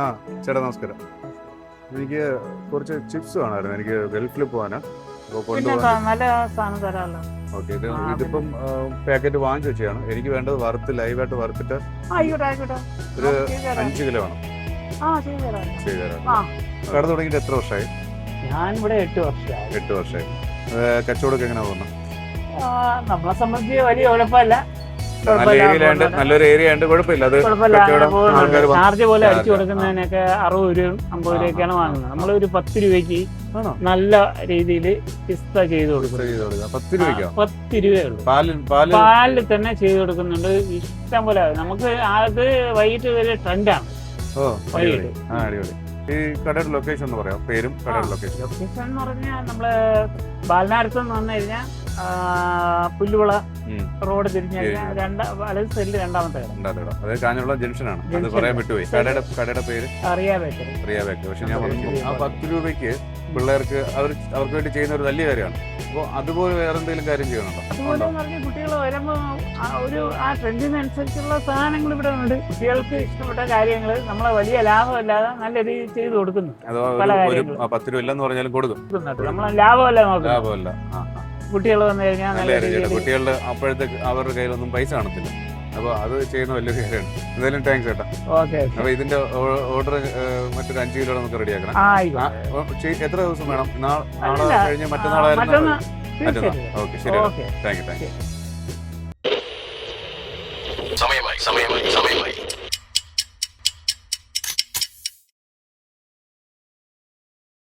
ആ ചേട്ടാ നമസ്കാരം. എനിക്ക് കുറച്ച് ചിപ്സ് വേണമായിരുന്നു. എനിക്ക് ഗൾഫിൽ പോകാനാ. അപ്പോൾ പിന്നെ കൊണ്ടുപോകാൻ. നല്ല സാധനം തരാമല്ലോ. ഓക്കെ, ആ ഇതിപ്പം പാക്കറ്റ് വാങ്ങിച്ചു വെച്ചാണ്. എനിക്ക് വേണ്ടത് വറുത്ത് ലൈവായിട്ട് വറുത്തിട്ട് ആയിക്കോട്ടെ ആയിക്കോട്ടെ, ഒരു നമുക്ക് ചെയ്ത് തരാം. 5 കിലോ വേണം. ചെയ്തു തരാം. ചെയ്തു തരാം. ആ കട തുടങ്ങിയിട്ട് എത്ര വർഷമായി? ഞാൻ ഇവിടെ 8 വർഷമായി. 8 വർഷമായി. കച്ചവടമൊക്കെ എങ്ങനെ പോകുന്നു? നമ്മളെ സംബന്ധിച്ച് വലിയ കുഴപ്പമില്ല. നല്ല ഏരിയയിലാണ്ട്, നല്ലൊരു ഏരിയ ഉണ്ട്, കുഴപ്പമില്ല. അത് കുഴപ്പമില്ല, അങ്ങനെ കച്ചവടം പോകുന്നുണ്ട്. ആൾക്കാർ ചാർജ് പോലെ അടിച്ചു ചാർജ്, കൊടുക്കുന്നതിനൊക്കെ 60 രൂപയും 50 രൂപയൊക്കെയാണ് വാങ്ങുന്നത്. നമ്മളൊരു 10 രൂപയ്ക്ക് ആണോ? നല്ല രീതിയിൽ പിസ്ത ചെയ്ത് കൊടുക്കും. 10 രൂപയ്ക്കോ? 10 രൂപയേ ഉള്ളൂ. പാലിൽ പാലിൽ തന്നെ ചെയ്ത് കൊടുക്കുന്നുണ്ട്. ഇഷ്ടം പോലെ. നമുക്ക് അത് വൈകിട്ട് ഒരു ട്രെൻഡാണ്. ഓ അടിപൊളി. വൈകിട്ട്. അടിപൊളി. ഈ കടയുടെ ലൊക്കേഷൻ ഒന്ന് പറയാം, പേരും കടയുടെ ലൊക്കേഷൻ. ലൊക്കേഷൻ എന്ന് പറഞ്ഞാൽ നമ്മള് ബാലനാരത്ത് നിന്ന് വന്നു കഴിഞ്ഞാൽ പുല്ലുവിള റോഡ് തിരിഞ്ഞു കഴിഞ്ഞാൽ വലത് സൈഡിൽ രണ്ടാമത്തെ കട. അതായത് കാഞ്ഞിരക്കുളം ജംഗ്ഷനാണ്. അത് ജംഗ്ഷൻ. പറയാൻ വിട്ടുപോയി. കടയുടെ പേര് അറിയാതെ അറിയാതെ. പക്ഷെ ഞാൻ പറഞ്ഞു, ആ 10 രൂപയ്ക്ക് പിള്ളേർക്ക് അവർക്ക് വേണ്ടി ചെയ്യുന്ന ഒരു വലിയ കാര്യമാണ്. അപ്പോൾ അതുപോലെ വേറെ എന്തെങ്കിലും കാര്യം ചെയ്യണുണ്ടോ? അതുപോലെ പറഞ്ഞ കുട്ടികൾ വരുമ്പോൾ ആ ട്രെൻഡിനനുസരിച്ചുള്ള സാധനങ്ങൾ ഇവിടെ ഉണ്ട്. കുട്ടികൾക്ക് ഇഷ്ടപ്പെട്ട കാര്യങ്ങൾ നമ്മളെ വലിയ ലാഭമല്ലാതെ നല്ല രീതിയിൽ ചെയ്ത് കൊടുക്കുന്നു. അതോ പല ഒരു കാര്യങ്ങളും 10 രൂപ ഇല്ലെന്ന് പറഞ്ഞാലും കൊടുക്കും. നമ്മളെ ലാഭമല്ല നോക്കുന്നത്. ലാഭമല്ല. കുട്ടികൾ വന്നു കഴിഞ്ഞാൽ നല്ല നല്ല കാര്യം. രീതിയിൽ കുട്ടികളുടെ അപ്പോഴത്തേക്ക് അവരുടെ കയ്യിലൊന്നും പൈസ കാണത്തില്ല. അപ്പോൾ അത് ചെയ്യുന്ന വലിയൊരു കാര്യമാണ്. എന്തായാലും താങ്ക്സ് ചേട്ടാ. ഓക്കെ. അപ്പോൾ ഇതിന്റെ ഓർഡർ മറ്റൊരു 5 കിലോ നമുക്ക് റെഡിയാക്കണം. എത്ര ദിവസം വേണം? നാളെ കഴിഞ്ഞ് മറ്റന്നാളായിരുന്നു. മറ്റന്നാൾ. മറ്റന്നാൾ. ഓക്കെ, ശരി. ഓക്കെ. Thank you.